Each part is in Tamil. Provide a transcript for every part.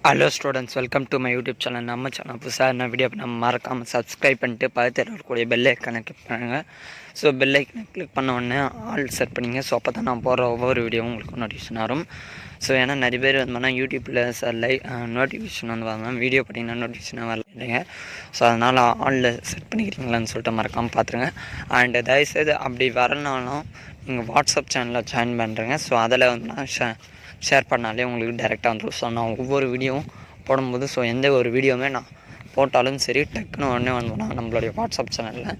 Hello students, welcome to my YouTube channel. நம்ம சேனல் புதுசாக என்ன வீடியோ நம்ம மறக்காமல் சப்ஸ்கிரைப் பண்ணிட்டு பக்கத்தில் இருக்கக்கூடிய பெல் ஐக்கனை கிளிக் பண்ணுங்கள். ஸோ பெல் ஐக்கனை கிளிக் பண்ண உடனே ஆல் செட் பண்ணிங்க. ஸோ அப்போ தான் நான் போடுற ஒவ்வொரு வீடியோவும் உங்களுக்கு நோட்டிஃபிகேஷன் வரும். ஸோ ஏன்னா நிறைய பேர் வந்தோம்னா யூடியூப்பில் நோட்டிஃபிகேஷன் வந்து வாங்க, வீடியோ பார்த்தீங்கன்னா நோட்டிஃபிகேஷனாக வரல இல்லைங்க. ஸோ அதனால் ஆலில் செட் பண்ணிக்கிறீங்களான்னு சொல்லிட்டு மறக்காமல் பார்த்துருங்க. அண்டு தயவுசெய்து அப்படி வரனாலும் நீங்கள் வாட்ஸ்அப் சேனலில் ஜாயின் பண்ணுறேங்க. ஸோ அதில் வந்து நான் ஷேர் பண்ணாலே உங்களுக்கு டைரெக்டாக வந்துடும். ஸோ நான் ஒவ்வொரு வீடியோவும் போடும்போது எந்த ஒரு வீடியோவுமே நான் போட்டாலும் சரி டக்குன்னு உடனே வந்தோம்னா நம்மளுடைய வாட்ஸ்அப் சேனலில்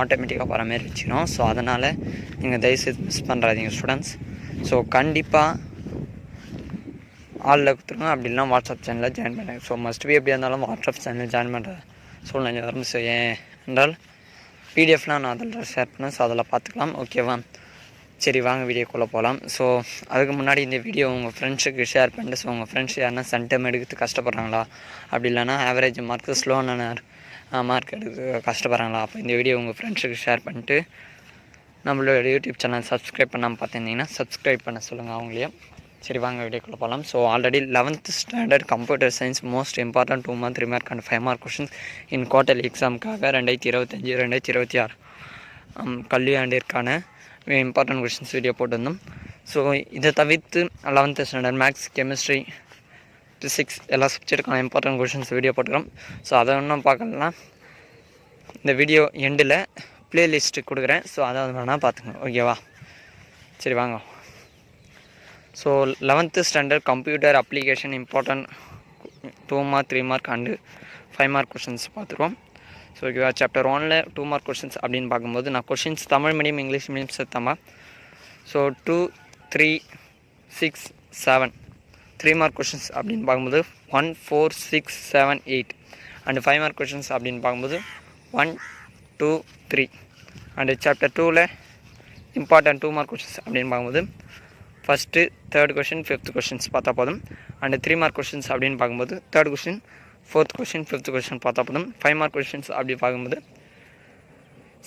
ஆட்டோமேட்டிக்காக வர மாதிரி வச்சுக்கணும். ஸோ அதனால் நீங்கள் தயவுசெய்து மிஸ் பண்ணுறாதீங்க ஸ்டூடெண்ட்ஸ். ஸோ கண்டிப்பாக ஆளில் கொடுத்துருங்க, அப்படி இல்லைனா வாட்ஸ்அப் சேனலில் ஜாயின் பண்ணுங்க. ஸோ மஸ்ட் பி எப்படி இருந்தாலும் வாட்ஸ்அப் சேனலில் ஜாயின் பண்ணுற சூழ்நிலை வரும். ஸோ என்றால் பிடிஎஃப்லாம் நான் அதில் ஷேர் பண்ணேன். ஸோ அதில் பார்த்துக்கலாம். ஓகேவா? சரி, வாங்க வீடியோக்குள்ளே போகலாம். ஸோ அதுக்கு முன்னாடி இந்த வீடியோ உங்கள் ஃப்ரெண்ட்ஸுக்கு ஷேர் பண்ணிட்டு, ஸோ உங்கள் ஃப்ரெண்ட்ஸ் யாருன்னா சென்டம் எடுத்து கஷ்டப்படுறாங்களா, அப்படி இல்லைனா ஆவரேஜ் மார்க்கு ஸ்லோவான மார்க் எடுத்து கஷ்டப்படுறாங்களா, அப்போ இந்த வீடியோ உங்கள் ஃப்ரெண்ட்ஸுக்கு ஷேர் பண்ணிட்டு நம்மளோட யூடியூப் சேனல் சப்ஸ்கிரைப் பண்ணாமல் பார்த்துருந்தீங்கன்னா சப்ஸ்கிரைப் பண்ண சொல்லுங்கள் அவங்களையும். சரி, வாங்க வீடியோக்குள்ளே போகலாம். So already 11th standard computer science most important 2 month 3 mark and 5 mark questions in quarterly எக்ஸாமுக்காக 2025-2026 கல்வியாண்டிற்கான இம்பார்ட்டன்ட் கொஷின்ஸ் வீடியோ போட்டிருந்தோம். ஸோ இதை தவிர்த்து 11th standard maths, chemistry, physics எல்லா சப்ஜெக்ட்டுக்கான இம்பார்ட்டன்ட் கொஷின்ஸ் வீடியோ போட்டுக்கிறோம். ஸோ அதை இன்னும் பார்க்கலன்னா இந்த வீடியோ எண்டில் ப்ளேலிஸ்ட்டு கொடுக்குறேன். ஸோ அதை வேணால் பார்த்துங்க. ஓகேவா? சரி, வாங்க. So 11th standard computer application important 2 mark 3 mark and 5 mark questions பார்த்துருவோம். ஸோ ஓகேவா? சாப்டர் 1ல் 2 mark கொஷின்ஸ் அப்படின்னு பார்க்கும்போது நான் questions Tamil medium, English medium சேர்த்தாமா. ஸோ 2, 3, 6, 7 3 mark கொஷின்ஸ் அப்படின்னு பார்க்கும்போது 1, 4, 6, 7, 8 அண்டு 5 mark கொஷின்ஸ் அப்படின்னு பார்க்கும்போது 1, 2, 3 அண்டு சாப்டர் 2ல் இம்பார்ட்டன்ட் 2 mark கொஷின்ஸ் அப்படின்னு பார்க்கும்போது first, third question, 5th questions பார்த்தா போதும். அண்டு 3 mark கொஷின்ஸ் அப்படின்னு பார்க்கும்போது third question, 4th question, 5th question பார்த்தா போதும். 5 mark கொஷின்ஸ் அப்படி பார்க்கும்போது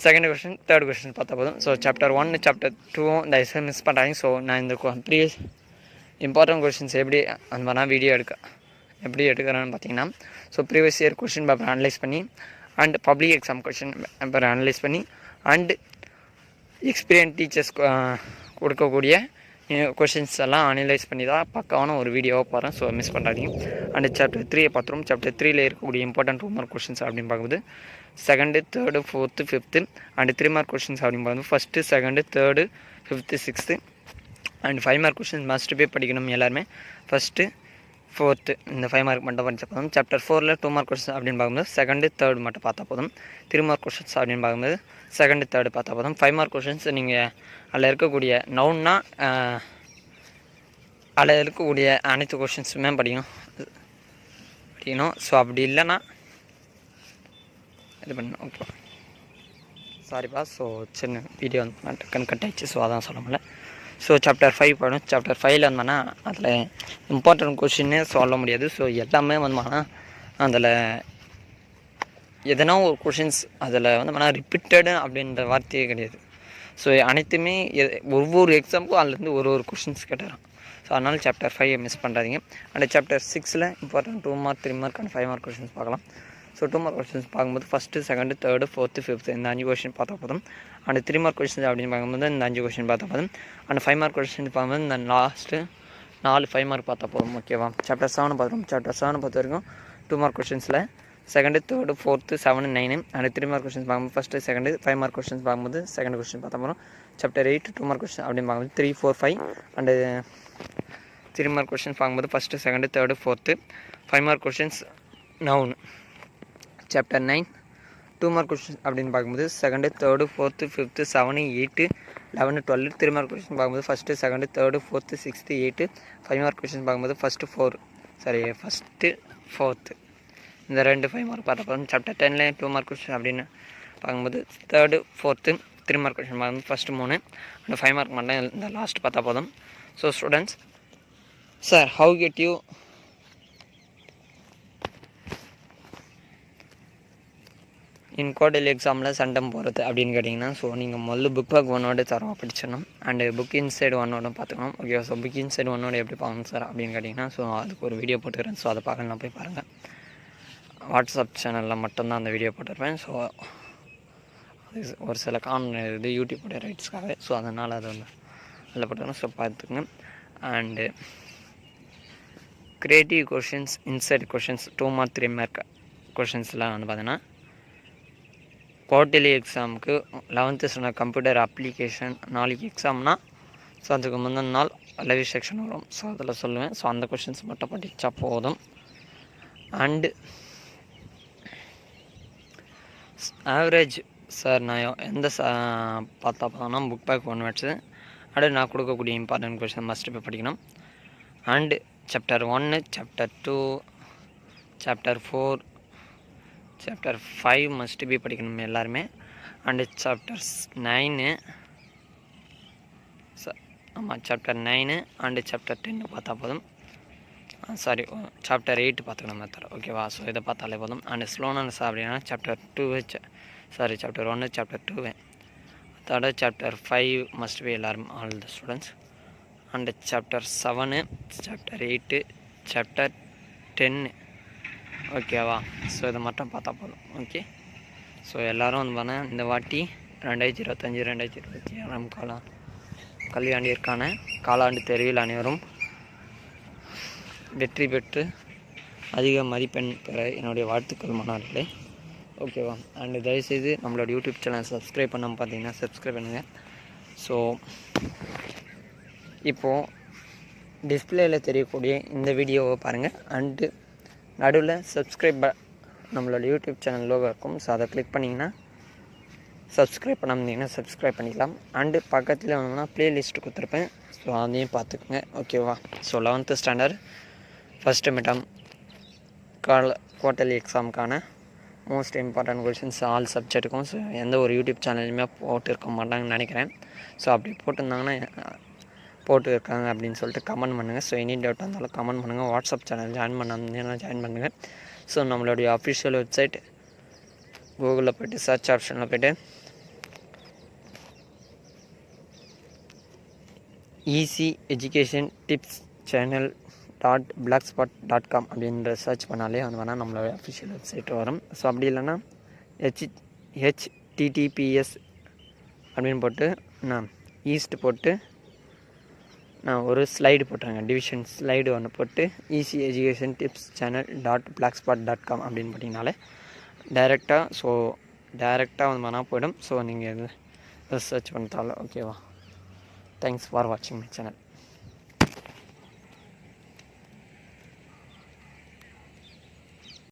செகண்ட் கொஷின், தேர்ட் கொஷின் பார்த்தா போதும். ஸோ சாப்டர் 1, சாப்டர் 2 தயவுசெய்து மிஸ் பண்ணுறாங்க. ஸோ நான் இந்த ப்ரீவியஸ் இம்பார்ட்டன்ட் கொஷின்ஸ் எப்படி அந்த மாதிரிலாம் வீடியோ எப்படி எடுக்கிறேன்னு பார்த்தீங்கன்னா, so previous year question paper analyse பண்ணி and public exam question paper analyse பண்ணி அண்டு எக்ஸ்பீரியன்ஸ் டீச்சர்ஸ் கொடுக்கக்கூடிய கொஷின்ஸ் எல்லாம் அனலைஸ் பண்ணி தான் பக்காவான ஒரு வீடியோவை போகிறேன். ஸோ மிஸ் பண்ணுறாதீங்க. அண்டு சாப்டர் 3 பார்த்துரும். சாப்டர் 3ல் இருக்கக்கூடிய இம்பார்ட்டன்ட் 2 mark கொஷின்ஸ் அப்படின்னு பார்க்கும்போது second, third, 4th, 5th and 3 mark questions அப்படின்னு பார்க்கும்போது first, second, third, 5th, 6th and 5 mark questions must be படிக்கணும் எல்லாருமே. ஃபஸ்ட்டு, 4th இந்த 5 mark மட்டும் படித்தா போதும். சாப்டர் 4ல் 2 mark கொஷின்ஸ் அப்படின்னு பார்க்கும்போது செகண்டு, தேர்டு மட்டும் பார்த்தா போதும். 3 mark கொஷின்ஸ் அப்படின்னு பார்க்கும்போது செகண்டு, தேர்டு பார்த்தா போதும். 5 mark கொஷின்ஸ் நீங்கள் அதில் இருக்கக்கூடிய நவுன்னா அதில் இருக்கக்கூடிய அனைத்து கொஷின்ஸுமே படிக்கணும். ஸோ அப்படி இல்லைன்னா இது பண்ணணும். ஓகே, சாரிப்பா. ஸோ சின்ன வீடியோ வந்து டக்குன்னு கட் ஆகிடுச்சு. ஸோ அதான் சொல்ல முடியல. ஸோ சாப்டர் 5 போயிடும். சாப்டர் 5ல் வந்தோன்னா அதில் இம்பார்ட்டன்ட் கொஷின்னே சொல்ல முடியாது. ஸோ எல்லாமே வந்தோம்னா அதில் எதனா ஒரு கொஷின்ஸ் அதில் வந்து ரிப்பீட்டடு அப்படின்ற வார்த்தையே கிடையாது. ஸோ அனைத்துமே ஒவ்வொரு எக்ஸாமுக்கும் அதுலேருந்து ஒரு கொஷின்ஸ் கேட்டுறான். ஸோ அதனால் சாப்டர் 5 மிஸ் பண்ணுறாதீங்க. அண்ட் சாப்டர் 6ல் important 2 mark 3 mark and 5 mark questions பார்க்கலாம். ஸோ 2 mark கொஷின்ஸ் பார்க்கும்போது first, second, third, 4th, 5th இந்த 5 கொஷின் பார்த்தா போதும். அண்ட் 3 mark கொஷின்ஸ் அப்படின்னு பார்க்கும்போது இந்த 5 கொஷின் பார்த்தா போதும். அண்ட் 5 mark கொஷின் பார்க்கும்போது இந்த லாஸ்ட்டு 4 5 mark பார்த்தா போதும். ஓகேவா? சாப்டர் 7 பார்த்துரும். சாப்டர் 7 பொறுத்த வரைக்கும் 2 mark கொஷின்ஸில் second, third, 4th, 7, 9 and 3 mark questions பார்க்கும்போது ஃபஸ்ட்டு, செகண்டு, 5 mark கொஷின்ஸ் பார்க்கும்போது செகண்ட் கொஷின் பார்த்தா போதும். சாப்டர் 8 2 mark கொஷின் அப்படின்னு பார்க்கும்போது 3, 4, 5 அண்டு 3 mark கொஷின்ஸ் பார்க்கும்போது first, second, third, 4th 5 mark questions நவுன். சாப்டர் 9 2 mark கொஷின்ஸ் அப்படின்னு பார்க்கும்போது second, third, 4th, 5th, 7, 8, 11, 12 3 mark question பார்க்கும்போது first, second, third, 4th, 6th, 8 5 mark question பார்க்கும்போது ஃபஸ்ட்டு, 4th இந்த 2 5 mark பார்த்தா போதும். சாப்டர் 10ல் 2 mark கொஷின் அப்படின்னு பார்க்கும்போது தேர்டு, 4th 3 mark கொஷின் பார்க்கும்போது ஃபஸ்ட்டு 3 அண்ட் 5 mark மட்டும் இந்த லாஸ்ட் பார்த்தா போதும். So students, sir how get you in quarterly எக்ஸாமில் சென்டம் போகிறது அப்படின்னு கேட்டிங்கன்னா, ஸோ நீங்கள் முதல்ல புக் பேக் ஒன்னோட தரமாக படிச்சிடணும். அண்டு புக் இன்சைடு ஒன்னோட பார்த்துக்கணும். ஓகே, ஸோ புக் இன்சைடு ஒன்னோட எப்படி பார்க்கணும் சார் அப்படின்னு கேட்டிங்கன்னா, ஸோ அதுக்கு ஒரு வீடியோ போட்டுக்கிறேன். ஸோ அதை பார்க்கலாம், போய் பாருங்கள். வாட்ஸ்அப் சேனலில் மட்டும்தான் அந்த வீடியோ போட்டிருப்பேன். ஸோ அது ஒரு சில இது யூடியூப்போடைய ரைட்ஸ்க்காக, ஸோ அதனால் அது வந்து அதில் போட்டுக்கணும். ஸோ பார்த்துக்குங்க. And creative questions, inside questions 2 mark 3 mark கொஷின்ஸ்லாம் வந்து பார்த்தீங்கன்னா குவார்டர்லி எக்ஸாமுக்கு 11th ஸ்டாண்டர்ட் கம்ப்யூட்டர் அப்ளிகேஷன் நாளைக்கு எக்ஸாம்னா, ஸோ அதுக்கு முந்தின நாள் லைவ் செக்ஷன் வரும். ஸோ அதில் சொல்லுவேன். ஸோ அந்த கொஷின்ஸ் மட்டும் படித்தா போதும். அண்டு ஆவரேஜ் சார் நான் எந்த பார்த்தோன்னா புக் பேக் 1 வச்சு அடுத்து நான் கொடுக்கக்கூடிய இம்பார்ட்டன்ட் கொஷின் மஸ்ட் போய் படிக்கணும். And chapter 1, chapter 2, chapter 4, chapter 5 must be படிக்கணும் எல்லாருமே. அண்டு சாப்டர்ஸ் 9, ஆமாம் சாப்டர் 9 அண்டு சாப்டர் 10 பார்த்தா போதும். சாரி, சாப்டர் 8 பார்த்துக்கணும் மெத்தட். ஓகேவா? ஸோ இதை பார்த்தாலே போதும். அண்டு ஸ்லோனஸ் அப்படின்னா சாப்டர் 2, சாப்டர் 1, சாப்டர் 2, அதோட சாப்டர் 5 மஸ்ட் பி எல்லாரும் all the students. And chapter 7, chapter 8, chapter 10. ஓகேவா? ஸோ இதை மட்டும் பார்த்தா போதும். ஓகே, ஸோ எல்லோரும் வந்து பார்த்தா இந்த வாட்டி 2025-2026 கல்வியாண்டிற்கான காலாண்டு தேர்வில் அனைவரும் வெற்றி பெற்று அதிக மதிப்பெண் பெற என்னுடைய வாழ்த்துக்கள் மாணவர்களே. ஓகேவா? அண்டு தயவுசெய்து நம்மளோட யூடியூப் சேனல் சப்ஸ்கிரைப் பண்ணாமல் பார்த்தீங்கன்னா சப்ஸ்கிரைப் பண்ணுங்கள். ஸோ இப்போது டிஸ்பிளேயில் தெரியக்கூடிய இந்த வீடியோவை பாருங்கள். அண்டு நடுவில் சப்ஸ்கிரைப் நம்மளோட யூடியூப் சேனல் லோகோ இருக்கும். ஸோ அதை கிளிக் பண்ணிங்கன்னா சப்ஸ்கிரைப் பண்ணாமல் சப்ஸ்கிரைப் பண்ணிக்கலாம். அண்டு பக்கத்தில் வேணும்னா ப்ளேலிஸ்ட்டு கொடுத்துருப்பேன். ஸோ அதையும் பார்த்துக்குங்க. ஓகேவா? So 11th standard first midterm quarterly எக்ஸாமுக்கான மோஸ்ட் இம்பார்ட்டன்ட் கொஷின்ஸ் ஆல் சப்ஜெக்ட்டுக்கும் ஸோ எந்த ஒரு யூடியூப் சேனல்லையுமே போட்டுருக்க மாட்டாங்கன்னு நினைக்கிறேன். ஸோ அப்படி போட்டிருந்தாங்கன்னா போட்டு இருக்காங்க அப்படின்னு சொல்லிட்டு கமெண்ட் பண்ணுங்கள். ஸோ எனி டவுட் இருந்தாலும் கமெண்ட் பண்ணுங்கள். வாட்ஸ்அப் சேனல் ஜாயின் பண்ணாமல் ஜாயின் பண்ணுங்கள். ஸோ நம்மளுடைய அஃபிஷியல் வெப்சைட் கூகுளில் போய்ட்டு சர்ச் ஆப்ஷனில் போய்ட்டு easy education tips channel .blogspot.com அப்படின்ற சர்ச் பண்ணாலே அது வேணால் நம்மளோட அஃபிஷியல் வெப்சைட் வரும். ஸோ அப்படி இல்லைன்னா HTTPS அப்படின்னு போட்டு நான் ஈஸ்ட் போட்டு நான் ஒரு ஸ்லைடு போட்டுருங்க, டிவிஷன் ஸ்லைடு ஒன்று போட்டு easy education tips channel .blogspot.com அப்படின்னு போட்டிங்கனாலே டைரெக்டாக வந்து மனா போயிடும். ஸோ நீங்கள் சர்ச் பண்ணிட்டால. ஓகேவா? தேங்க்ஸ் ஃபார் வாட்சிங் மை சேனல்.